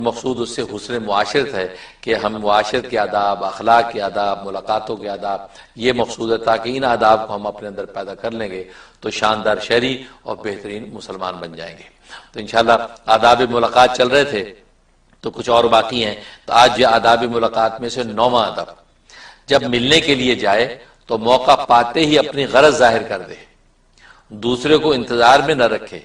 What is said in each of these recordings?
مقصود اس سے حسن معاشرت ہے کہ ہم معاشرت کے آداب، اخلاق کے آداب، ملاقاتوں کے آداب، یہ مقصود ہے تاکہ ان آداب کو ہم اپنے اندر پیدا کر لیں گے تو شاندار شہری اور بہترین مسلمان بن جائیں گے۔ تو انشاءاللہ آداب ملاقات چل رہے تھے تو کچھ اور باقی ہیں، تو آج یہ آداب ملاقات میں سے 9واں ادب، جب ملنے کے لیے جائے تو موقع پاتے ہی اپنی غرض ظاہر کر دے، دوسرے کو انتظار میں نہ رکھے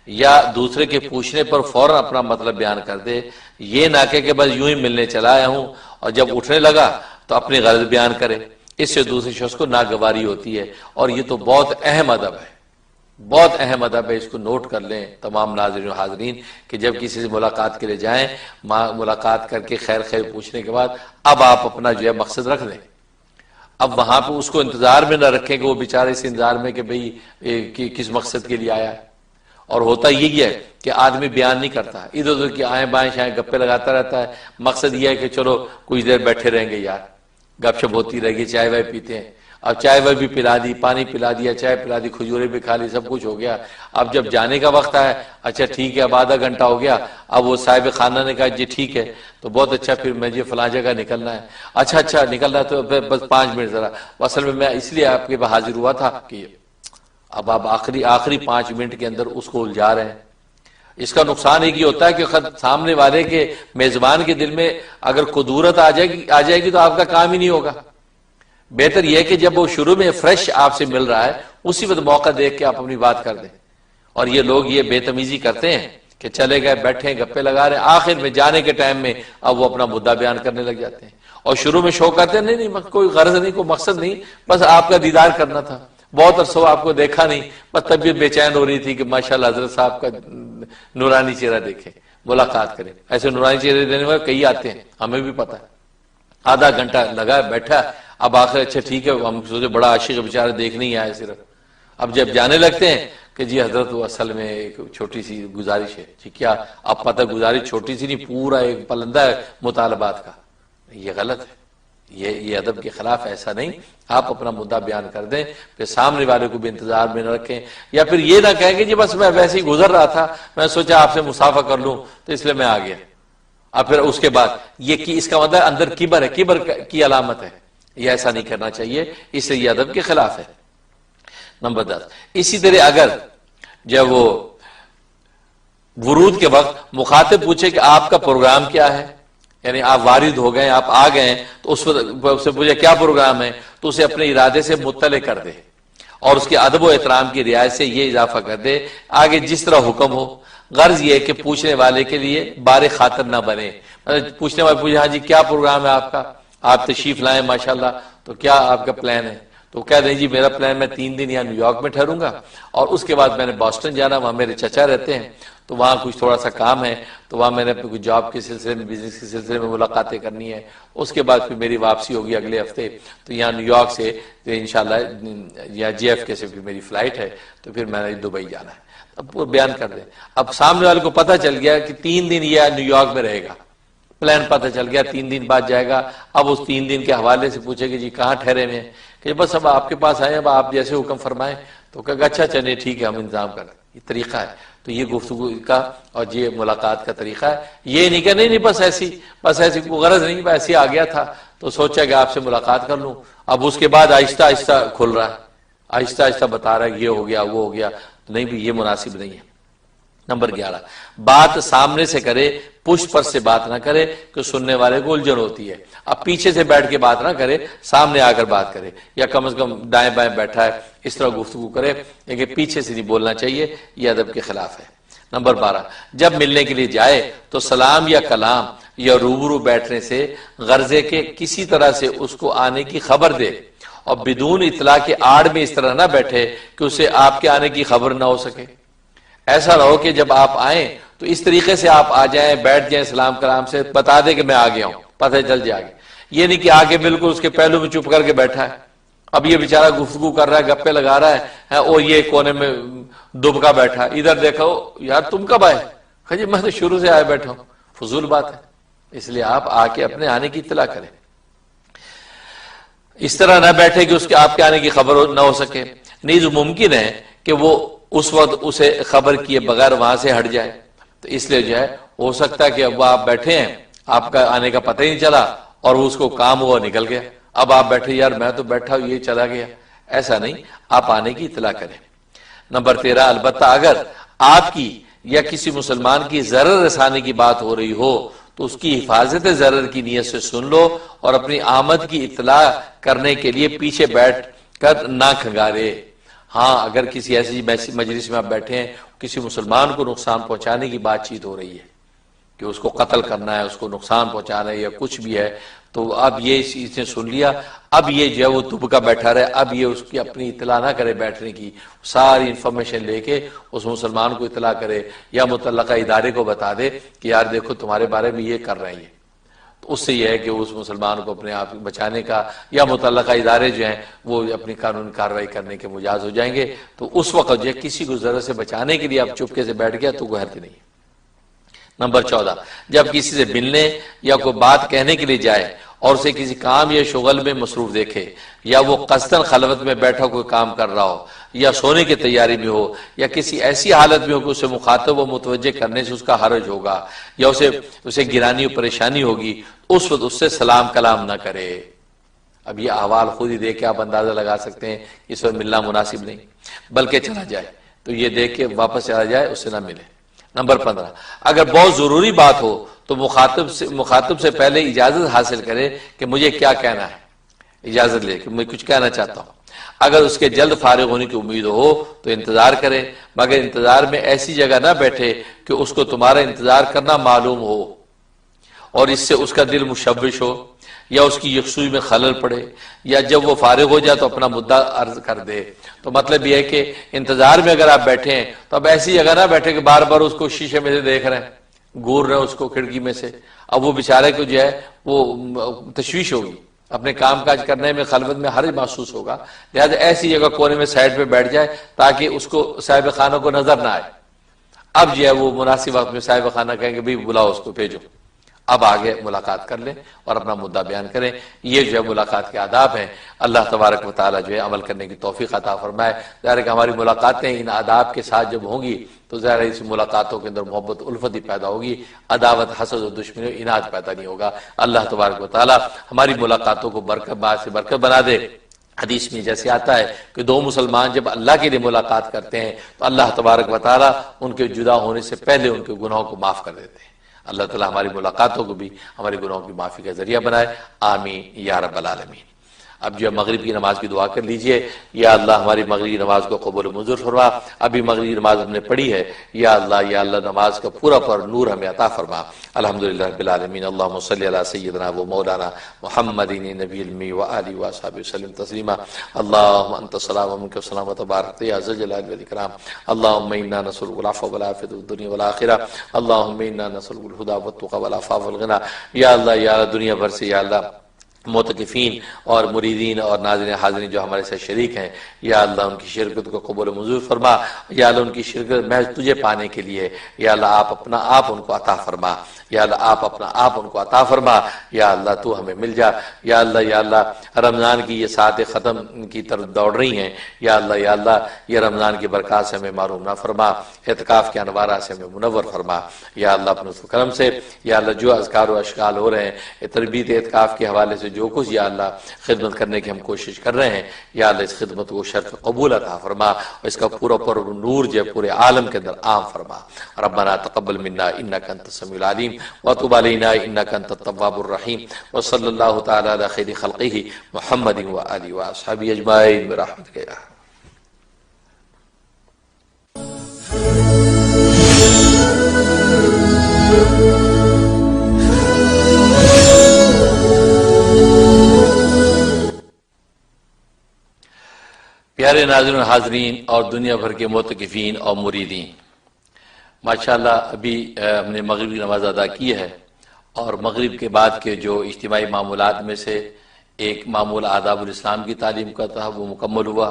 یا دوسرے کے پوچھنے پر فوراً اپنا مطلب بیان کر دے، یہ نہ کہ بس یوں ہی ملنے چلا آیا ہوں اور جب اٹھنے لگا تو اپنی غرض بیان کرے، اس سے دوسرے شخص کو ناگواری ہوتی ہے، اور یہ تو بہت اہم ادب ہے، بہت اہم ادب ہے، اس کو نوٹ کر لیں تمام ناظرین و حاضرین کہ جب کسی سے ملاقات کے لیے جائیں، ملاقات کر کے خیر خیر پوچھنے کے بعد اب آپ اپنا جو ہے مقصد رکھ دیں، اب وہاں پہ اس کو انتظار میں نہ رکھیں کہ وہ بیچارے اس انتظار میں کہ بھئی کس مقصد کے لیے آیا ہے۔ اور ہوتا یہ ہے کہ آدمی بیان نہیں کرتا، ادھر ادھر کی آئیں بائیں شائیں گپے لگاتا رہتا ہے، مقصد یہ ہے کہ چلو کچھ دیر بیٹھے رہیں گے یار، گپ شپ ہوتی رہے گی، چائے وائے پیتے ہیں، اب چائے وائے بھی پلا دی، پانی پلا دیا، چائے پلا دی، کھجورے بھی کھا لی، سب کچھ ہو گیا، اب جب جانے کا وقت آیا، اچھا ٹھیک ہے اب آدھا گھنٹہ ہو گیا، اب وہ صاحب خانہ نے کہا جی ٹھیک ہے تو بہت اچھا، پھر میں جی فلاں جگہ نکلنا ہے، اچھا نکلنا ہے تو بس 5 منٹ ذرا، اصل میں میں اس لیے آپ کے پاس حاضر ہوا تھا کہ اب آپ آخری 5 منٹ کے اندر اس کو الجھا رہے ہیں۔ اس کا نقصان ایک یہ ہوتا ہے کہ سامنے والے کے میزبان کے دل میں اگر قدورت آ جائے گی تو آپ کا کام ہی نہیں ہوگا۔ بہتر یہ ہے کہ جب وہ شروع میں فریش آپ سے مل رہا ہے اسی وقت موقع دیکھ کے آپ اپنی بات کر دیں، اور یہ لوگ یہ بے تمیزی کرتے ہیں کہ چلے گئے بیٹھے گپے لگا رہے ہیں، آخر میں جانے کے ٹائم میں اب وہ اپنا مدعا بیان کرنے لگ جاتے ہیں، اور شروع میں شوق کرتے ہیں نہیں کوئی غرض نہیں، کوئی مقصد نہیں، بس آپ کا دیدار کرنا تھا، بہت عرصہ آپ کو دیکھا نہیں، بس طبیعت بے چین ہو رہی تھی کہ ماشاءاللہ حضرت صاحب کا نورانی چہرہ دیکھیں، ملاقات کریں۔ ایسے نورانی چہرے دینے والے کئی آتے ہیں، ہمیں بھی پتا ہے، آدھا گھنٹہ لگا بیٹھا، اب آخر اچھا ٹھیک ہے ہم سوچے بڑا عاشق بیچارہ دیکھنے ہی آئے صرف، اب جب جانے لگتے ہیں کہ جی حضرت وہ اصل میں ایک چھوٹی سی گزارش ہے، جی کیا؟ اب پتہ گزارش چھوٹی سی نہیں، پورا ایک پلندہ ہے مطالبات کا، یہ غلط ہے، یہ ادب کے خلاف، ایسا نہیں، آپ اپنا مدعا بیان کر دیں، پھر سامنے والے کو بھی انتظار میں نہ رکھیں، یا پھر یہ نہ کہیں کہ جی بس میں ویسے ہی گزر رہا تھا، میں سوچا آپ سے مصافحہ کر لوں تو اس لیے میں آ گیا، اور پھر اس کے بعد یہ کہ اس کا مطلب اندر کبر ہے، کبر کی علامت ہے، یہ ایسا نہیں کرنا چاہیے، اس سے یہ ادب کے خلاف ہے۔ نمبر 10، اسی طرح اگر جب وہ ورود کے وقت مخاطب پوچھے کہ آپ کا پروگرام کیا ہے، یعنی آپ وارد ہو گئے، آپ آ گئے تو اس سے پوچھے کیا پروگرام ہے، تو اسے اپنے ارادے سے مطلع کر دے، اور اس کے ادب و احترام کی رعایت سے یہ اضافہ کر دے آگے جس طرح حکم ہو۔ غرض یہ ہے کہ پوچھنے والے کے لیے بار خاطر نہ بنے، پوچھنے والے پوچھے ہاں جی کیا پروگرام ہے آپ کا، آپ تشریف لائیں ماشاءاللہ، تو کیا آپ کا پلان ہے، تو کہہ دیں جی میرا پلان میں 3 دن یہاں نیو یارک میں ٹھہروں گا، اور اس کے بعد میں نے باسٹن جانا، وہاں میرے چچا رہتے ہیں تو وہاں کچھ تھوڑا سا کام ہے، تو وہاں میں نے کچھ جاب کے سلسلے میں، بزنس کے سلسلے میں ملاقاتیں کرنی ہے، اس کے بعد پھر میری واپسی ہوگی اگلے ہفتے، تو یہاں نیو یارک سے انشاءاللہ یا JFK سے پھر میری فلائٹ ہے، تو پھر میں نے دبئی جانا ہے، اب وہ بیان کر دیں۔ اب سامنے والے کو پتہ چل گیا کہ 3 دن یہ نیو یارک میں رہے گا، پلان پتہ چل گیا، 3 دن بعد جائے گا، اب اس 3 دن کے حوالے سے پوچھے کہ جی کہاں ٹھہرے ہوئے ہیں، کہ بس اب آپ کے پاس آئے، اب آپ جیسے حکم فرمائیں، تو کہا اچھا چلے ٹھیک ہے ہم انتظام کر، یہ طریقہ ہے۔ تو یہ گفتگو کا اور یہ ملاقات کا طریقہ ہے، یہ نہیں کہ نہیں بس ایسی کوئی غرض نہیں، بس ایسے آ گیا تھا تو سوچا کہ آپ سے ملاقات کر لوں، اب اس کے بعد آہستہ آہستہ کھل رہا ہے، آہستہ آہستہ بتا رہا ہے یہ ہو گیا وہ ہو گیا، نہیں بھی یہ مناسب نہیں ہے۔ نمبر 11، بات سامنے سے کرے، پشت پر سے بات نہ کرے کہ سننے والے کو الجھن ہوتی ہے، اب پیچھے سے بیٹھ کے بات نہ کرے، سامنے آ کر بات کرے، یا کم از کم دائیں بائیں بیٹھا ہے اس طرح گفتگو کرے، لیکن پیچھے سے نہیں بولنا چاہیے، یہ ادب کے خلاف ہے۔ نمبر 12، جب ملنے کے لیے جائے تو سلام یا کلام یا روبرو بیٹھنے سے غرضے کے کسی طرح سے اس کو آنے کی خبر دے، اور بدون اطلاع کے آڑ میں اس طرح نہ بیٹھے کہ اسے آپ کے آنے کی خبر نہ ہو سکے۔ ایسا نہ ہو کہ جب آپ آئیں تو اس طریقے سے آپ آ جائیں، بیٹھ جائیں، سلام کلام سے بتا دے کہ میں آ گیا ہوں، پتہ چل جائے گا، یہ نہیں کہ آگے بالکل اس کے پہلو میں چپ کر کے بیٹھا ہے، اب یہ بیچارہ گفتگو کر رہا ہے، گپے لگا رہا ہے، اور یہ کونے میں دبکا بیٹھا، ادھر دیکھو یار تم کب آئے، جی میں تو شروع سے آئے بیٹھا ہوں، فضول بات ہے، اس لیے آپ آ کے اپنے آنے کی اطلاع کریں، اس طرح نہ بیٹھے کہ اس کے آپ کے آنے کی خبر نہ ہو سکے، نیز ممکن ہے کہ وہ اس وقت اسے خبر کیے بغیر وہاں سے ہٹ جائے، تو اس لیے جو ہے ہو سکتا ہے کہ اب آپ بیٹھے ہیں، آپ کا آنے کا پتہ ہی نہیں چلا اور اس کو کام ہوا نکل گیا، اب آپ بیٹھے یار میں تو بیٹھا یہ چلا گیا، ایسا نہیں، آپ آنے کی اطلاع کریں۔ نمبر 13، البتہ اگر آپ کی یا کسی مسلمان کی ضرر رسانے کی بات ہو رہی ہو تو اس کی حفاظت ضرر کی نیت سے سن لو اور اپنی آمد کی اطلاع کرنے کے لیے پیچھے بیٹھ کر نہ کھنگارے۔ ہاں اگر کسی ایسی مجلس میں آپ بیٹھے ہیں، کسی مسلمان کو نقصان پہنچانے کی بات چیت ہو رہی ہے کہ اس کو قتل کرنا ہے، اس کو نقصان پہنچانا ہے یا کچھ بھی ہے، تو اب یہ اس نے سن لیا، اب یہ جو ہے وہ دبکا بیٹھا رہے، اب یہ اس کی اپنی اطلاع نہ کرے بیٹھنے کی، ساری انفارمیشن لے کے اس مسلمان کو اطلاع کرے یا متعلقہ ادارے کو بتا دے کہ یار دیکھو تمہارے بارے میں یہ کر رہے ہیں، تو اس سے یہ ہے کہ اس مسلمان کو اپنے آپ بچانے کا یا متعلقہ ادارے جو ہیں وہ اپنی قانونی کارروائی کرنے کے مجاز ہو جائیں گے۔ تو اس وقت جو کسی کو ضرر سے بچانے کے لیے آپ چپکے سے بیٹھ گیا تو کوئی حرج نہیں۔ نمبر 14، جب کسی سے ملنے یا کوئی بات کہنے کے لیے جائے اور اسے کسی کام یا شغل میں مصروف دیکھے، یا وہ قصداً خلوت میں بیٹھا کوئی کام کر رہا ہو یا سونے کی تیاری میں ہو یا کسی ایسی حالت میں ہو کہ اسے مخاطب و متوجہ کرنے سے اس کا حرج ہوگا یا اسے گرانی و پریشانی ہوگی، اس وقت اس سے سلام کلام نہ کرے۔ اب یہ احوال خود ہی دیکھ کے آپ اندازہ لگا سکتے ہیں اس وقت ملنا مناسب نہیں، بلکہ چلا جائے تو یہ دیکھ کے واپس چلا جائے، اس سے نہ ملے۔ نمبر 15، اگر بہت ضروری بات ہو تو مخاطب سے پہلے اجازت حاصل کرے کہ مجھے کیا کہنا ہے، اجازت لے کہ میں کچھ کہنا چاہتا ہوں۔ اگر اس کے جلد فارغ ہونے کی امید ہو تو انتظار کرے، مگر انتظار میں ایسی جگہ نہ بیٹھے کہ اس کو تمہارا انتظار کرنا معلوم ہو اور اس سے اس کا دل مشوش ہو یا اس کی یکسوئی میں خلل پڑے، یا جب وہ فارغ ہو جائے تو اپنا مدعا عرض کر دے۔ تو مطلب یہ ہے کہ انتظار میں اگر آپ بیٹھے ہیں تو اب ایسی جگہ نہ بیٹھے کہ بار بار اس کو شیشے میں سے دیکھ رہے ہیں، گور رہے ہیں اس کو کھڑکی میں سے، اب وہ بیچارے کو جو ہے وہ تشویش ہوگی، اپنے کام کاج کرنے میں خلوت میں حرج محسوس ہوگا، لہذا ایسی جگہ کونے میں سائڈ پہ بیٹھ جائے تاکہ اس کو صاحب خانہ کو نظر نہ آئے۔ اب جو ہے وہ مناسب وقت میں صاحب خانہ کہیں کہ بھئی بلاؤ اس کو، بھیجو، اب آگے ملاقات کر لیں اور اپنا مدعا بیان کریں۔ یہ جو ہے ملاقات کے آداب ہیں، اللہ تبارک و تعالیٰ جو ہے عمل کرنے کی توفیق عطا فرمائے۔ ظاہر ہے کہ ہماری ملاقاتیں ان آداب کے ساتھ جب ہوں گی تو ظاہر ہے اس ملاقاتوں کے اندر محبت الفت ہی پیدا ہوگی، عداوت حسد و دشمنی و اناد پیدا نہیں ہوگا۔ اللہ تبارک و تعالیٰ ہماری ملاقاتوں کو برکت بنا دے۔ حدیث میں جیسے آتا ہے کہ دو مسلمان جب اللہ کے لیے ملاقات کرتے ہیں تو اللہ تبارک و تعالیٰ ان کے جدا ہونے سے پہلے ان کے گناہوں کو معاف کر دیتے ہیں۔ اللہ تعالیٰ ہماری ملاقاتوں کو بھی ہمارے گناہوں کی معافی کا ذریعہ بنائے، آمین یا رب العالمین۔ اب جو ہے مغرب کی نماز کی دعا کر لیجئے، یا اللہ ہماری مغربی نماز کو قبول و منظور فرما۔ ابھی مغربی نماز ہم نے پڑھی ہے، یا اللہ نماز کا پورا نور ہمیں عطا فرما۔ الحمدللہ رب العالمین، اللہم صلی علی سیدنا و مولانا محمد نبی الامی و آلہ و صحبہ وسلم تسلیما۔ اللہم انت السلام و منک السلام و تبارک یا ذا الجلال والاکرام۔ اللہم انا نسألک العفو والعافیۃ فی الدنیا والآخرہ۔ اللہم انا نسألک الہدی والتقی والعفاف والغنی۔ یا اللہ دنیا بھر سے یا اللہ معتکفین اور مریدین اور ناظرین حاضرین جو ہمارے ساتھ شریک ہیں، یا اللہ ان کی شرکت کو قبول و منظور فرما۔ یا اللہ ان کی شرکت محض تجھے پانے کے لیے، یا اللہ آپ اپنا آپ ان کو عطا فرما، یا اللہ آپ اپنا آپ ان کو عطا فرما، یا اللہ تو ہمیں مل جا۔ یا اللہ رمضان کی یہ ساعتیں ختم کی طرف دوڑ رہی ہیں، یا اللہ یہ رمضان کی برکات سے ہمیں معروم نہ فرما، اعتکاف کے انوارات سے ہمیں منور فرما۔ یا اللہ اپنے کرم سے یا اللہ جو اذکار و اشکال ہو رہے ہیں تربیت اعتکاف کے حوالے سے جو کچھ یا اللہ خدمت کرنے کی ہم کوشش کر رہے ہیں، یا اللہ اس خدمت کو شرف قبول عطا فرما اور اس کا پورا نور جو پورے عالم کے اندر عام فرما۔ ربنا تقبل منا انک انت السمیع العلیم وتب علینا انک انت التواب الرحیم، وصلی اللہ تعالی علی خیر خلقہ محمد وآلہ وصحبہ اجمعین برحمتک یا ارحم۔ پیارے ناظرین حاضرین اور دنیا بھر کے معتکفین اور مریدین، ماشاءاللہ ابھی ہم نے مغرب کی نماز ادا کی ہے، اور مغرب کے بعد کے جو اجتماعی معمولات میں سے ایک معمول آداب الاسلام کی تعلیم کا تھا وہ مکمل ہوا،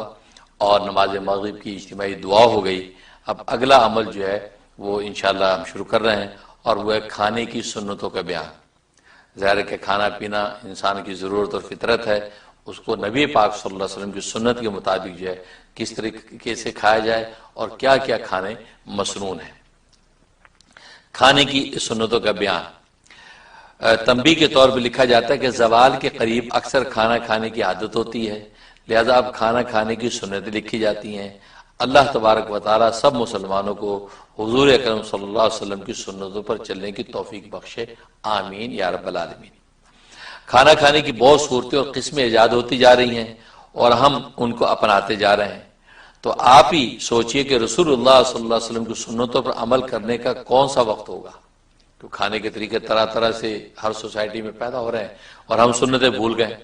اور نماز مغرب کی اجتماعی دعا ہو گئی۔ اب اگلا عمل جو ہے وہ انشاءاللہ ہم شروع کر رہے ہیں، اور وہ ہے کھانے کی سنتوں کا بیان۔ ظاہر ہے کہ کھانا پینا انسان کی ضرورت اور فطرت ہے، اس کو نبی پاک صلی اللہ علیہ وسلم کی سنت کے مطابق جو ہے کس طریقے سے کھایا جائے اور کیا کیا کھانے مسنون ہیں۔ کھانے کی سنتوں کا بیان تنبیہ کے طور پہ لکھا جاتا ہے کہ زوال کے قریب اکثر کھانا کھانے کی عادت ہوتی ہے، لہذا اب کھانا کھانے کی سنتیں لکھی جاتی ہیں۔ اللہ تبارک و تعالی سب مسلمانوں کو حضور اکرم صلی اللہ علیہ وسلم کی سنتوں پر چلنے کی توفیق بخشے، آمین یا رب العالمین۔ کھانا کھانے کی بہت صورتیں اور قسمیں ایجاد ہوتی جا رہی ہیں اور ہم ان کو اپناتے جا رہے ہیں، تو آپ ہی سوچئے کہ رسول اللہ صلی اللہ علیہ وسلم کی سنتوں پر عمل کرنے کا کون سا وقت ہوگا، تو کھانے کے طریقے طرح طرح سے ہر سوسائٹی میں پیدا ہو رہے ہیں اور ہم سنتیں بھول گئے۔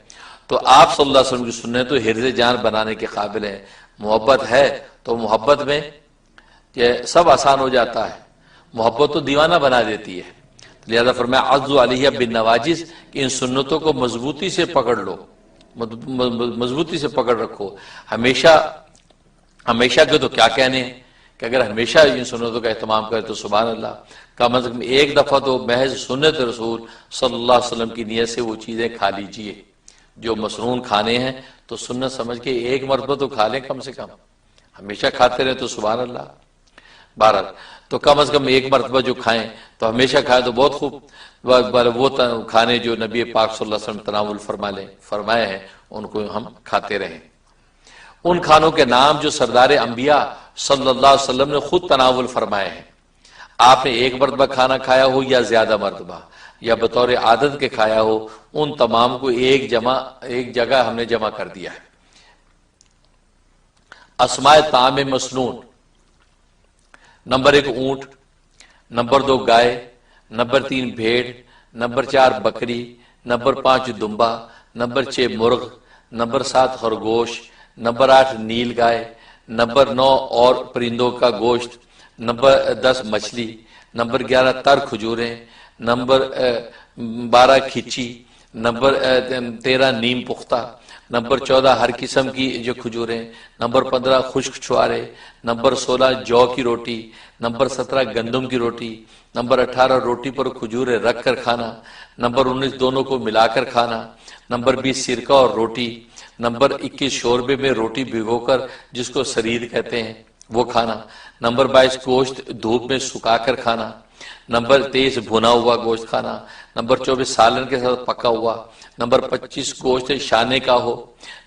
تو آپ صلی اللہ علیہ وسلم کی سنتیں تو حرز جان بنانے کے قابل ہیں۔ محبت ہے تو محبت میں یہ سب آسان ہو جاتا ہے، محبت تو دیوانہ بنا دیتی ہے، لہذا فرمایا عضو علیہ بالنواجذ کہ ان سنتوں کو مضبوطی سے پکڑ لو، مضبوطی سے پکڑ رکھو۔ ہمیشہ کے تو کیا کہنے ہیں کہ اگر ہمیشہ ان سنتوں کا اہتمام کرے تو سبحان اللہ، کم از کم ایک دفعہ تو محض سنت رسول صلی اللہ علیہ وسلم کی نیت سے وہ چیزیں کھا لیجئے جو مسنون کھانے ہیں، تو سنت سمجھ کے ایک مرتبہ تو کھا لیں کم سے کم، ہمیشہ کھاتے رہے تو سبحان اللہ۔ بہرحال تو کم از کم ایک مرتبہ جو کھائیں تو ہمیشہ کھائیں تو بہت خوب، وہ کھانے جو نبی پاک صلی اللہ علیہ وسلم تناول فرمائے ہیں ان کو ہم کھاتے رہیں۔ ان کھانوں کے نام جو سردار انبیاء صلی اللہ علیہ وسلم نے خود تناول فرمائے ہیں، آپ نے ایک مرتبہ کھانا کھایا ہو یا زیادہ مرتبہ یا بطور عادت کے کھایا ہو، ان تمام کو ایک جگہ ہم نے جمع کر دیا ہے۔ اسماء طعام مسنون: نمبر 1 اونٹ، نمبر 2 گائے، نمبر 3 بھیڑ، نمبر 4 بکری، نمبر 5 دمبا، نمبر 6 مرغ، نمبر 7 خرگوش، نمبر 8 نیل گائے، نمبر 9 اور پرندوں کا گوشت، نمبر 10 مچھلی، نمبر 11 تر کھجوریں، نمبر 12 کھچی، نمبر 13 نیم پختہ، نمبر 14 ہر قسم کی جو کھجوریں، نمبر 15 خشک چھوارے، نمبر 16 جو کی روٹی، نمبر 17 گندم کی روٹی، نمبر 18 روٹی پر کھجوریں رکھ کر کھانا، نمبر 19 دونوں کو ملا کر کھانا، نمبر 20 سرکہ اور روٹی، نمبر 21 شوربے میں روٹی بھگو کر جس کو سرید کہتے ہیں وہ کھانا، نمبر 22 گوشت دھوپ میں سکھا کر کھانا، نمبر 23 بھنا ہوا گوشت کھانا، نمبر 24 سالن کے ساتھ پکا ہوا، نمبر 25 گوشت شانے کا ہو،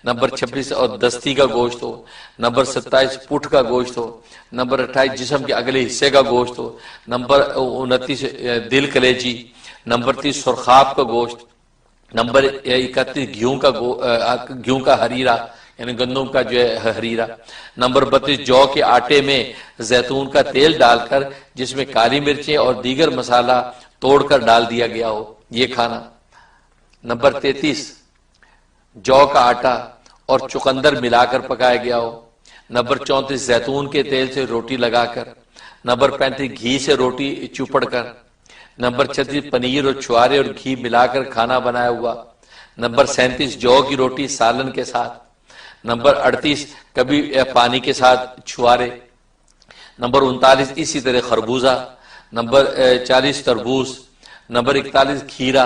نمبر 26 اور دستی کا گوشت ہو، نمبر 27 پٹھ کا گوشت ہو، نمبر 28 جسم کے اگلے حصے کا گوشت ہو، نمبر 29 دل کلیجی، نمبر 30 سرخاب کا گوشت، نمبر 31 گیہوں کا ہریرا یعنی گندم کا جو ہے ہریرا، نمبر 32 جو کے آٹے میں زیتون کا تیل ڈال کر جس میں کالی مرچیں اور دیگر مسالہ توڑ کر ڈال دیا گیا ہو یہ کھانا، نمبر 33 جو کا آٹا اور چقندر ملا کر پکایا گیا ہو، نمبر 34 زیتون کے تیل سے روٹی لگا کر، نمبر 35 گھی سے روٹی چوپڑ کر، نمبر 36 پنیر اور چھوارے اور گھی ملا کر کھانا بنایا ہوا، نمبر 37 جو کی روٹی سالن کے ساتھ، نمبر 38 کبھی پانی کے ساتھ چھوارے، نمبر 39 اسی طرح خربوزہ، نمبر 40 تربوز، نمبر 41 کھیرا،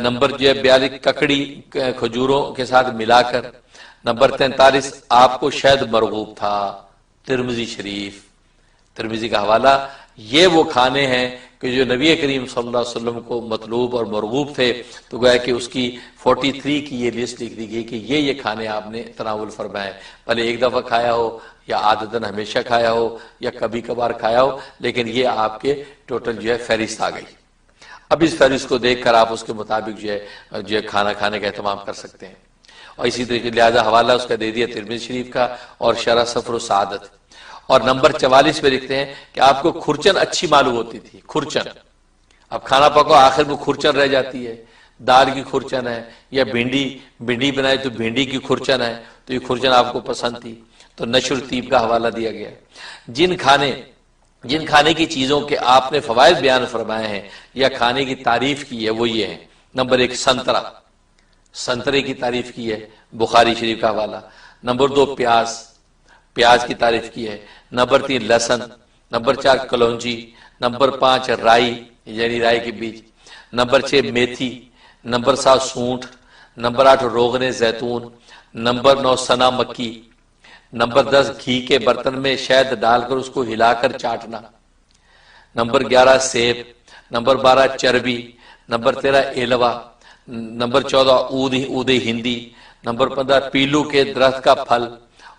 نمبر 42 ککڑی کھجوروں کے ساتھ ملا کر، نمبر 43 آپ کو شہد مرغوب تھا، ترمذی شریف، ترمذی کا حوالہ۔ یہ وہ کھانے ہیں کہ جو نبی کریم صلی اللہ علیہ وسلم کو مطلوب اور مرغوب تھے، تو گویا کہ اس کی 43 کی یہ لسٹ لکھ دی گئی کہ یہ کھانے آپ نے تناول فرمائے، بھلے ایک دفعہ کھایا ہو یا عادتاً ہمیشہ کھایا ہو یا کبھی کبھار کھایا ہو، لیکن یہ آپ کے ٹوٹل جو ہے فہرست آ گئی۔ اب اس فہرست کو دیکھ کر آپ اس کے مطابق جو ہے کھانا کھانے کا اہتمام کر سکتے ہیں، اور اسی طریقے لہذا حوالہ اس کا دے دیا ترمذی شریف کا اور شرح سفر و سعادت۔ اور نمبر 44 پہ لکھتے ہیں کہ آپ کو کھرچن اچھی معلوم ہوتی تھی، کھرچن، اب کھانا پکو آخر میں کھرچن رہ جاتی ہے، دال کی کھرچن ہے یا بھنڈی بنائے تو بھنڈی کی کھرچن ہے، تو یہ کھرچن آپ کو پسند تھی، تو نشر طیب کا حوالہ دیا گیا۔ جن کھانے کی چیزوں کے آپ نے فوائد بیان فرمائے ہیں یا کھانے کی تعریف کی ہے وہ یہ ہیں، نمبر 1 سنترا، سنترے کی تعریف کی ہے، بخاری شریف کا حوالہ، نمبر 2 پیاز کی تعریف کی ہے، نمبر 3 لہسن، نمبر 4 کلونجی، نمبر 5 رائی یعنی رائی کے بیج، نمبر 6 میتھی، نمبر 7 سونٹ، نمبر 8 روغن زیتون، نمبر 9 سنا مکی، نمبر 10 گھی کے برتن میں شہد ڈال کر اس کو ہلا کر چاٹنا، نمبر 11 سیب، نمبر 12 چربی، نمبر 13 ایلوا، نمبر 14 اود ہندی، نمبر 15 پیلو کے درخت کا پھل،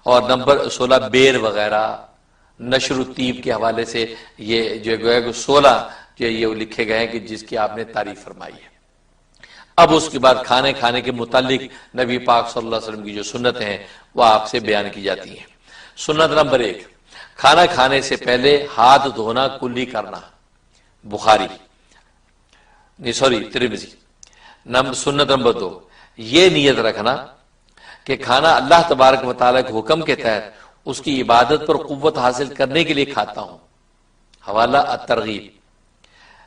اور نمبر 16 بیر وغیرہ۔ نشر الطیب کے حوالے سے یہ جو گویا کہ 16 جو یہ لکھے گئے ہیں کہ جس کی آپ نے تعریف فرمائی ہے۔ اب اس کے بعد کھانے کے متعلق نبی پاک صلی اللہ علیہ وسلم کی جو سنتیں ہیں وہ آپ سے بیان کی جاتی ہیں۔ سنت نمبر 1، کھانا کھانے سے پہلے ہاتھ دھونا کلی کرنا، بخاری ترمذی۔ سنت نمبر 2، یہ نیت رکھنا کہ کھانا اللہ تبارک و تعالیٰ کے حکم کے تحت اس کی عبادت پر قوت حاصل کرنے کے لیے کھاتا ہوں، حوالہ الترغیب۔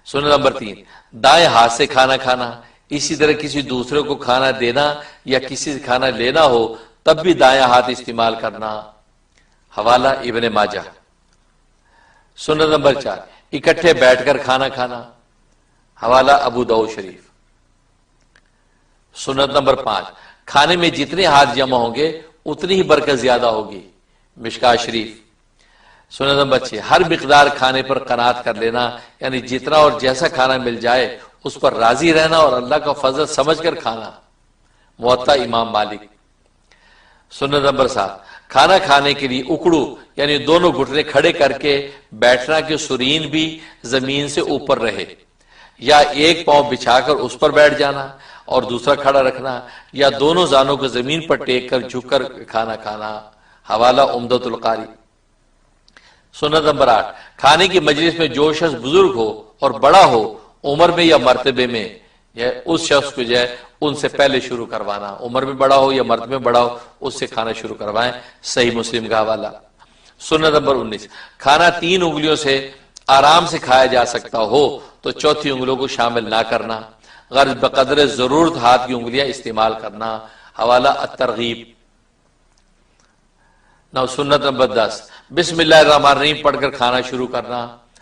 سنت نمبر 3، دائیں ہاتھ سے کھانا کھانا، اسی طرح کسی دوسرے کو کھانا دینا یا کسی سے کھانا لینا ہو تب بھی دائیں ہاتھ استعمال کرنا، حوالہ ابن ماجہ۔ سنت نمبر 4، اکٹھے بیٹھ کر کھانا کھانا، حوالہ ابو داؤد شریف۔ سنت نمبر 5، کھانے میں جتنے ہاتھ جمع ہوں گے اتنی ہی برکت زیادہ ہوگی، مشکات شریف۔ سنت نمبر 6، ہر مقدار کھانے پر قناعت کر لینا، یعنی جتنا اور جیسا کھانا مل جائے اس پر راضی رہنا اور اللہ کا فضل سمجھ کر کھانا، موطا امام مالک۔ سنت نمبر 7، کھانا کھانے کے لیے اکڑو یعنی دونوں گھٹنے کھڑے کر کے بیٹھنا کہ سرین بھی زمین سے اوپر رہے، یا ایک پاؤں بچھا کر اس پر بیٹھ جانا اور دوسرا کھڑا رکھنا، یا دونوں زانوں کو زمین پر ٹیک کر جھک کر کھانا کھانا، حوالہ عمدۃ القاری۔ سنت نمبر 8، کھانے کی مجلس میں جو شخص بزرگ ہو اور بڑا ہو عمر میں یا مرتبے میں، اس شخص کو جو ہے ان سے پہلے شروع کروانا، عمر میں بڑا ہو یا مرتبے میں بڑا ہو اس سے کھانا شروع کروائیں، صحیح مسلم کا حوالہ۔ سنت نمبر 19، کھانا 3 انگلیوں سے آرام سے کھایا جا سکتا ہو تو چوتھی انگلیوں کو شامل نہ کرنا، غرض بقدر ضرورت ہاتھ کی انگلیاں استعمال کرنا، حوالہ الترغیب۔ سنت نمبر 10، بسم اللہ الرحمن الرحیم پڑھ کر کھانا شروع کرنا،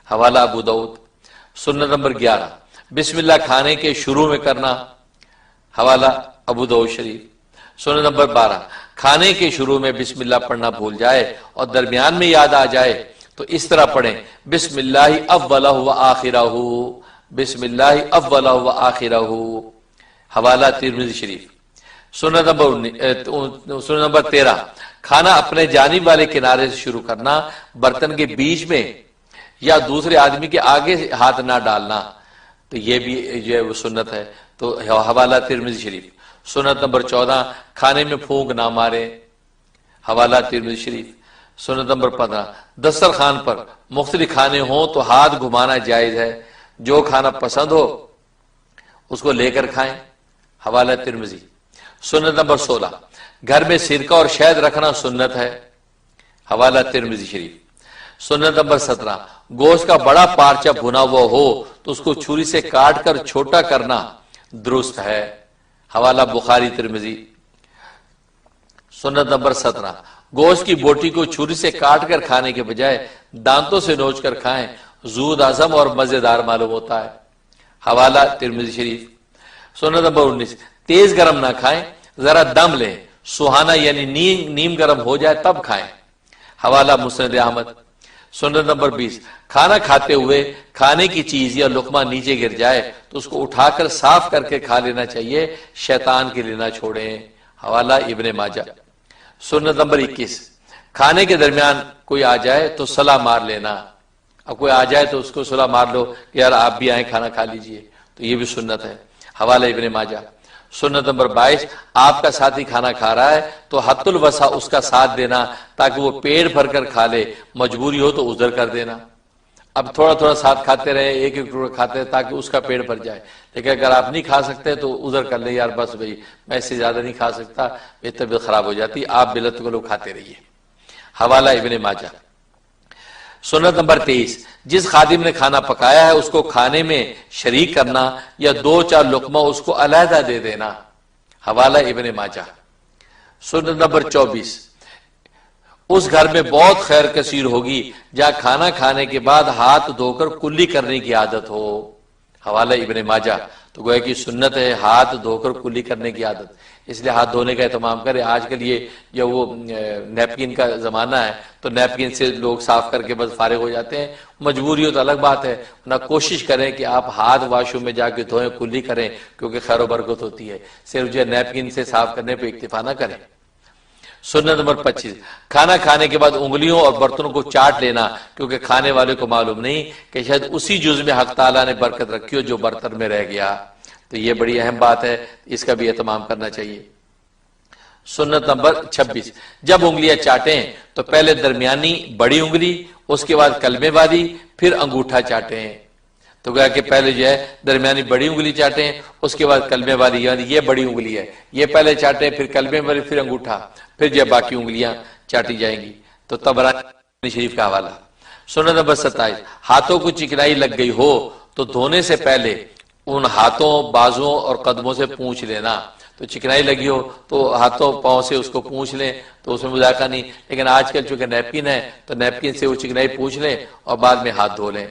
حوالہ ابو داؤد۔ سنت نمبر 11، بسم اللہ کھانے کے شروع میں کرنا، حوالہ ابو داؤد شریف۔ سنت نمبر 12، کھانے کے شروع میں بسم اللہ پڑھنا بھول جائے اور درمیان میں یاد آ جائے تو اس طرح پڑھیں، بسم اللہ اولہ و آخرہ، بسم اللہ اولہ و آخرہ، حوالہ ترمذی شریف۔ سنت نمبر 13، کھانا اپنے جانب والے کنارے سے شروع کرنا، برتن کے بیچ میں یا دوسرے آدمی کے آگے ہاتھ نہ ڈالنا، تو یہ بھی جو ہے وہ سنت ہے، تو حوالہ ترمذی شریف۔ سنت نمبر 14، کھانے میں پھونک نہ مارے، حوالہ ترمذی شریف۔ سنت نمبر 15، دسترخوان پر مختلف کھانے ہوں تو ہاتھ گھمانا جائز ہے، جو کھانا پسند ہو اس کو لے کر کھائیں، حوالہ ترمذی۔ سنت نمبر 16، گھر میں سرکہ اور شہد رکھنا سنت ہے، حوالہ ترمذی شریف۔ سنت نمبر 17، گوشت کا بڑا پارچہ بھنا ہوا ہو تو اس کو چھری سے کاٹ کر چھوٹا کرنا درست ہے، حوالہ بخاری ترمذی۔ سنت نمبر 17، گوشت کی بوٹی کو چھری سے کاٹ کر کھانے کے بجائے دانتوں سے نوچ کر کھائیں، زود ہضم اور مزیدار معلوم ہوتا ہے، حوالہ ترمذی شریف۔ سنت نمبر 19، تیز گرم نہ کھائیں، ذرا دم لیں، سہانا یعنی نیم گرم ہو جائے تب کھائیں، حوالہ مسند احمد۔ سنت نمبر 20، کھانا کھاتے ہوئے کھانے کی چیز یا لقمہ نیچے گر جائے تو اس کو اٹھا کر صاف کر کے کھا لینا چاہیے، شیطان کے لیے نہ چھوڑیں، حوالہ ابن ماجہ۔ سنت نمبر 21، کھانے کے درمیان کوئی آ جائے تو صلاح مار لینا، اب کوئی آ جائے تو اس کو صلاح مار لو کہ یار آپ بھی آئیں کھانا کھا لیجئے، تو یہ بھی سنت ہے، حوالہ ابن ماجہ۔ سنت نمبر 22، آپ کا ساتھی کھانا کھا رہا ہے تو حت الوسع اس کا ساتھ دینا تاکہ وہ پیٹ بھر کر کھا لے، مجبوری ہو تو عذر کر دینا، اب تھوڑا تھوڑا ساتھ کھاتے رہے، ایک ایک ٹکڑا کھاتے رہے تاکہ اس کا پیٹ بھر جائے، لیکن اگر آپ نہیں کھا سکتے تو عذر کر لیں، یار بس بھائی میں اس سے زیادہ نہیں کھا سکتا، میری طبیعت خراب ہو جاتی، آپ بلت کو لوگ کھاتے رہیے، حوالہ ابن ماجہ۔ سنت نمبر 23، جس خادم نے کھانا پکایا ہے اس کو کھانے میں شریک کرنا یا 2-4 لقمہ اس کو علیحدہ دے دینا، حوالہ ابن ماجہ۔ سنت نمبر 24، اس گھر میں بہت خیر کثیر ہوگی جہاں کھانا کھانے کے بعد ہاتھ دھو کر کلی کرنے کی عادت ہو، حوالہ ابن ماجہ۔ تو گویا کہ سنت ہے ہاتھ دھو کر کلی کرنے کی عادت، اس لیے ہاتھ دھونے کا اہتمام کرے۔ آج کل یہ جو وہ نیپکن کا زمانہ ہے تو نیپکن سے لوگ صاف کر کے بس فارغ ہو جاتے ہیں، مجبوری ہو تو الگ بات ہے، نہ کوشش کریں کہ آپ ہاتھ واش روم میں جا کے دھوئیں، کلی کریں، کیونکہ خیر و برکت ہوتی ہے، صرف جو نیپکن سے صاف کرنے پہ اکتفا نہ کریں۔ سنت نمبر 25، کھانا کھانے کے بعد انگلیوں اور برتنوں کو چاٹ لینا، کیونکہ کھانے والے کو معلوم نہیں کہ شاید اسی جز میں حق تعالیٰ نے برکت رکھی ہو جو برتن میں رہ گیا۔ تو یہ بڑی اہم بات ہے، اس کا بھی اہتمام کرنا چاہیے۔ سنت نمبر 26، جب انگلیاں چاٹیں تو پہلے درمیانی بڑی انگلی، اس کے بعد کلمے والی، پھر انگوٹھا چاٹیں۔ تو گویا کہ پہلے جو ہے درمیانی بڑی انگلی چاٹیں، اس کے بعد کلمے والی، یعنی یہ بڑی انگلی ہے یہ پہلے چاٹیں، پھر کلمے والی، پھر انگوٹھا، پھر جو باقی انگلیاں چاٹی جائیں گی۔ تو طبرانی شریف کا حوالہ۔ سنت نمبر 27، ہاتھوں کو چکنائی لگ گئی ہو تو دھونے سے پہلے ان ہاتھوں، بازوں اور قدموں سے پونچھ لینا۔ تو چکنائی لگی ہو تو ہاتھوں پاؤں سے اس کو پونچھ لیں تو اس میں مذاکرہ نہیں، لیکن آج کل چونکہ نیپکن ہے تو نیپکن سے وہ چکنائی پونچھ لیں اور بعد میں ہاتھ دھو لیں۔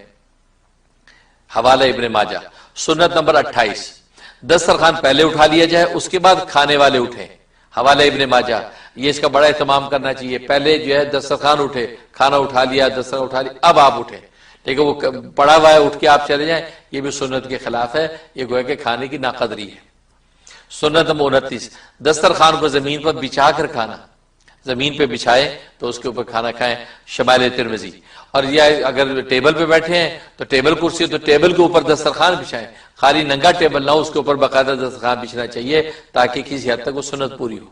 حوالہ ابن ماجہ۔ سنت نمبر 28، دسترخوان پہلے اٹھا لیا جائے، اس کے بعد کھانے والے اٹھیں۔ حوالہ ابن ماجہ۔ یہ اس کا بڑا اہتمام کرنا چاہیے، پہلے جو ہے دسترخوان اٹھے، کھانا اٹھا لیا، دسترخوان اٹھا لیا، اب آپ اٹھیں، لیکن وہ پڑا ہوا ہے اٹھ کے آپ چلے جائیں، یہ بھی سنت کے خلاف ہے، یہ گویا کہ کھانے کی ناقدری ہے۔ سنت نمبر 29، دسترخوان کو زمین پر بچھا کر کھانا، زمین پہ بچھائے تو اس کے اوپر کھانا کھائیں۔ شمائل ترمذی۔ اور یہ اگر ٹیبل پہ بیٹھے ہیں تو ٹیبل کرسی تو ٹیبل کے اوپر دسترخوان بچھائیں، خالی ننگا ٹیبل نہ ہو، اس کے اوپر باقاعدہ دسترخوان بچھنا چاہیے تاکہ کسی حد تک وہ سنت پوری ہو۔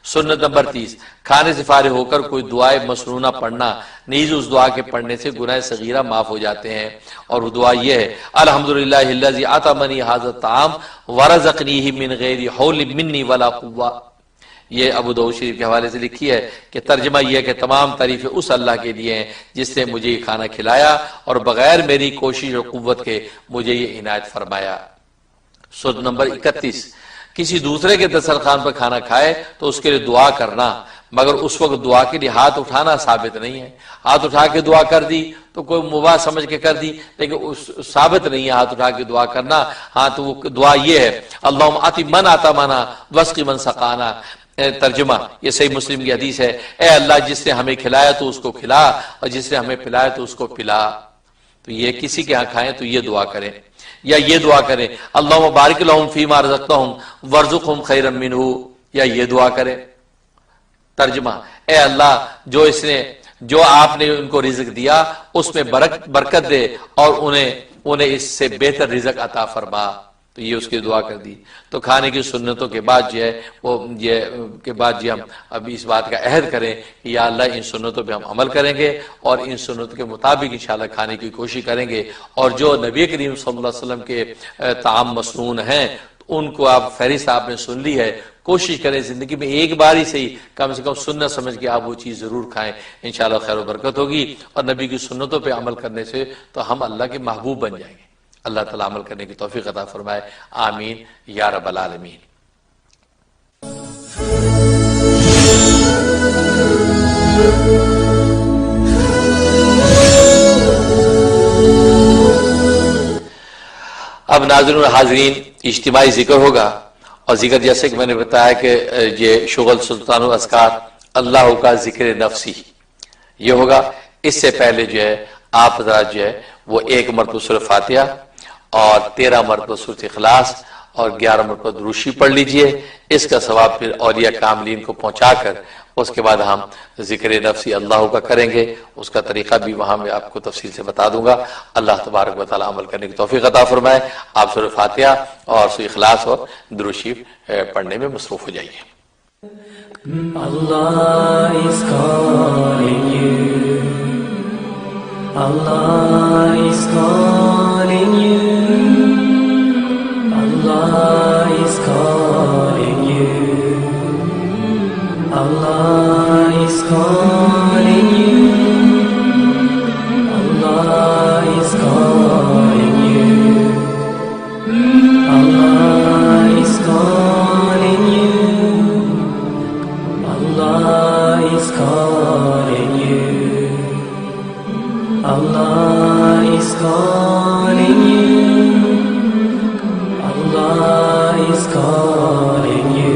سنت نمبر 30، کھانے سے فارغ ہو کر کوئی دعائے مسنونہ پڑھنا، نیز اس دعا کے پڑھنے سے گناہ صغیرہ معاف ہو جاتے ہیں، اور وہ دعا یہ ہے: الحمدللہ الذی اطعمنی ھذا الطعام ورزقنیہ من غیر حول منی ولا قوہ۔ یہ ابو داؤد شریف کے حوالے سے لکھی ہے کہ ترجمہ یہ ہے کہ تمام تعریفیں اس اللہ کے لیے ہیں جس نے مجھے یہ کھانا کھلایا اور بغیر میری کوشش اور قوت کے مجھے یہ عنایت فرمایا۔ سنت نمبر 31، کسی دوسرے کے دسترخوان پر کھانا کھائے تو اس کے لیے دعا کرنا، مگر اس وقت دعا کے لیے ہاتھ اٹھانا ثابت نہیں ہے۔ ہاتھ اٹھا کے دعا کر دی تو کوئی مباح سمجھ کے کر دی، لیکن ثابت نہیں ہے ہاتھ اٹھا کے دعا کرنا۔ ہاں تو وہ دعا یہ ہے: اللہم آتی من آتا منا واسقی من سقانا۔ ترجمہ یہ صحیح مسلم کی حدیث ہے: اے اللہ جس نے ہمیں کھلایا تو اس کو کھلا، اور جس نے ہمیں پلایا تو اس کو پلا۔ تو یہ کسی کے ہاں کھائیں تو یہ دعا کریں، یا یہ دعا کریں: اللہم بارک لہم فیما رزقتہم وارزقہم خیرا منہ، یا یہ دعا کریں۔ ترجمہ: اے اللہ جو آپ نے ان کو رزق دیا اس میں برکت دے اور انہیں اس سے بہتر رزق عطا فرما۔ تو یہ اس کی دعا کر دی۔ تو کھانے کی سنتوں کے بعد جو ہے ہم اب اس بات کا عہد کریں کہ یا اللہ ان سنتوں پہ ہم عمل کریں گے اور ان سنتوں کے مطابق انشاءاللہ کھانے کی کوشش کریں گے، اور جو نبی کریم صلی اللہ علیہ وسلم کے طعام مسنون ہیں ان کو آپ فہرست آپ نے سن لی ہے، کوشش کریں زندگی میں ایک بار ہی صحیح کم سے کم سنت سمجھ کے آپ وہ چیز ضرور کھائیں، انشاءاللہ خیر و برکت ہوگی، اور نبی کی سنتوں پہ عمل کرنے سے تو ہم اللہ کے محبوب بن جائیں گے۔ اللہ تعالیٰ عمل کرنے کی توفیق عطا فرمائے، آمین یا رب العالمین۔ اب ناظرین حاضرین اجتماعی ذکر ہوگا، اور ذکر جیسے کہ میں نے بتایا کہ یہ شغل سلطان الاذکار اللہ کا ذکر نفسی یہ ہوگا۔ اس سے پہلے جو ہے آپ حضرات جو ہے وہ 1 مرتبہ سورہ فاتحہ اور 13 مرتبہ سورۃ اخلاص اور 11 مرتبہ درود شریف پڑھ لیجئے۔ اس کا ثواب پھر اولیاء کاملین کو پہنچا کر اس کے بعد ہم ذکر نفسی اللہ کا کریں گے، اس کا طریقہ بھی وہاں میں آپ کو تفصیل سے بتا دوں گا۔ اللہ تبارک و تعالی عمل کرنے کی توفیق عطا فرمائے۔ آپ سورہ فاتحہ اور سورہ اخلاص اور درود شریف پڑھنے میں مصروف ہو جائیے۔ Allah is calling you. Allah is calling you. Allah is calling you. Allah is calling you. Allah is calling you. Allah is calling you. Allah is calling you. Allah is calling you. calling you.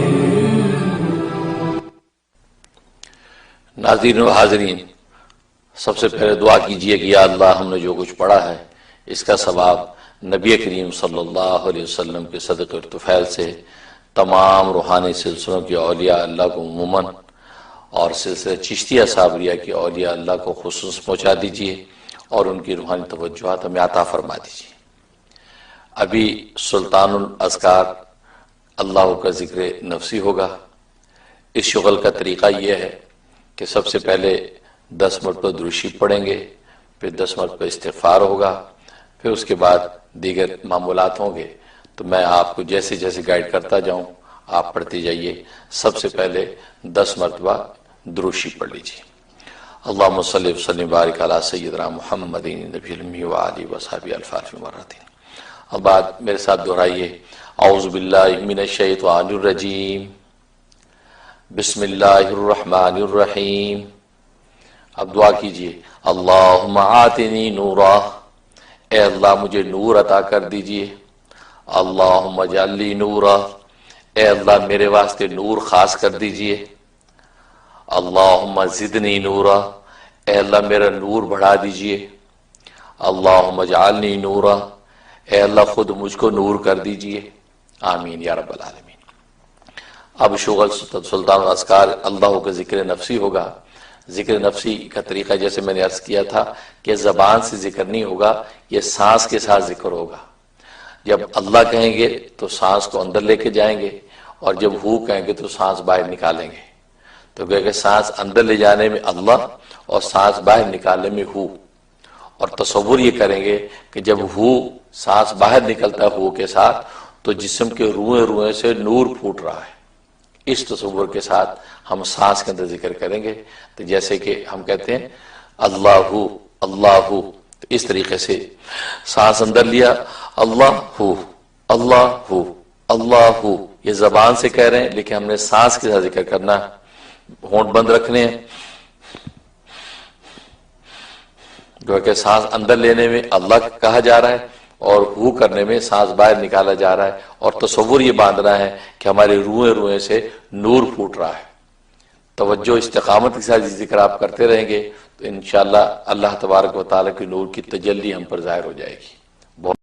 ناظرین و حاضرین، سب سے پہلے دعا کیجئے کہ یا اللہ، ہم نے جو کچھ پڑھا ہے اس کا ثواب نبی کریم صلی اللہ علیہ وسلم کے صدقہ اور طفیل سے تمام روحانی سلسلوں کے اولیاء اللہ کو عموماً اور سلسلہ چشتیہ صابریہ کے اولیاء اللہ کو خصوص پہنچا دیجئے اور ان کی روحانی توجہات ہمیں عطا فرما دیجئے۔ ابھی سلطان الاذکار اللہ کا ذکر نفسی ہوگا۔ اس شغل کا طریقہ یہ ہے کہ سب سے پہلے 10 مرتبہ درود شریف پڑھیں گے، پھر 10 مرتبہ استغفار ہوگا، پھر اس کے بعد دیگر معمولات ہوں گے۔ تو میں آپ کو جیسے جیسے گائیڈ کرتا جاؤں آپ پڑھتے جائیے۔ سب سے پہلے 10 مرتبہ درود شریف پڑھ لیجیے۔ اللہم صلی وسلم بارک علی سیدنا محمد نبی الامی وآلہ وصحبہ الفاتح مرتين۔ اب بعد میرے ساتھ دہرائیے، اعوذ باللہ من الشیطان الرجیم، بسم اللہ الرحمن الرحیم۔ اب دعا کیجئے، اللہم آتنی نورا، اے اللہ مجھے نور عطا کر دیجئے۔ اللہم اجعل لی نورا، اے اللہ میرے واسطے نور خاص کر دیجئے۔ اللہم زدنی نورا، اے اللہ میرا نور بڑھا دیجئے۔ اللہم اجعلنی نورا، اے اللہ خود مجھ کو نور کر دیجئے۔ آمین یا رب العالمین۔ اب شغل سلطان الاذکار اللہ کا ذکر نفسی ہوگا۔ ذکر نفسی کا طریقہ جیسے میں نے عرض کیا تھا کہ زبان سے ذکر نہیں ہوگا، یہ سانس کے ساتھ ذکر ہوگا۔ جب اللہ کہیں گے تو سانس کو اندر لے کے جائیں گے، اور جب ہو کہیں گے تو سانس باہر نکالیں گے۔ تو کہ سانس اندر لے جانے میں اللہ اور سانس باہر نکالنے میں ہو، اور تصور یہ کریں گے کہ جب ہو سانس باہر نکلتا ہے ہو کے ساتھ تو جسم کے روئیں روئیں سے نور پھوٹ رہا ہے۔ اس تصور کے ساتھ ہم سانس کے اندر ذکر کریں گے۔ تو جیسے کہ ہم کہتے ہیں اللہ ہو اللہ ہو، تو اس طریقے سے سانس اندر لیا، اللہ ہو اللہ ہو اللہ ہو، یہ زبان سے کہہ رہے ہیں لیکن ہم نے سانس کے ساتھ ذکر کرنا ہے۔ ہونٹ بند رکھنے ہیں، جو کہ سانس اندر لینے میں اللہ کہا جا رہا ہے اور ہو کرنے میں سانس باہر نکالا جا رہا ہے، اور تصور یہ باندھنا ہے کہ ہمارے روئیں روئیں سے نور پھوٹ رہا ہے۔ توجہ استقامت کے ساتھ ذکر آپ کرتے رہیں گے تو انشاءاللہ اللہ تبارک و تعالیٰ کی نور کی تجلی ہم پر ظاہر ہو جائے گی۔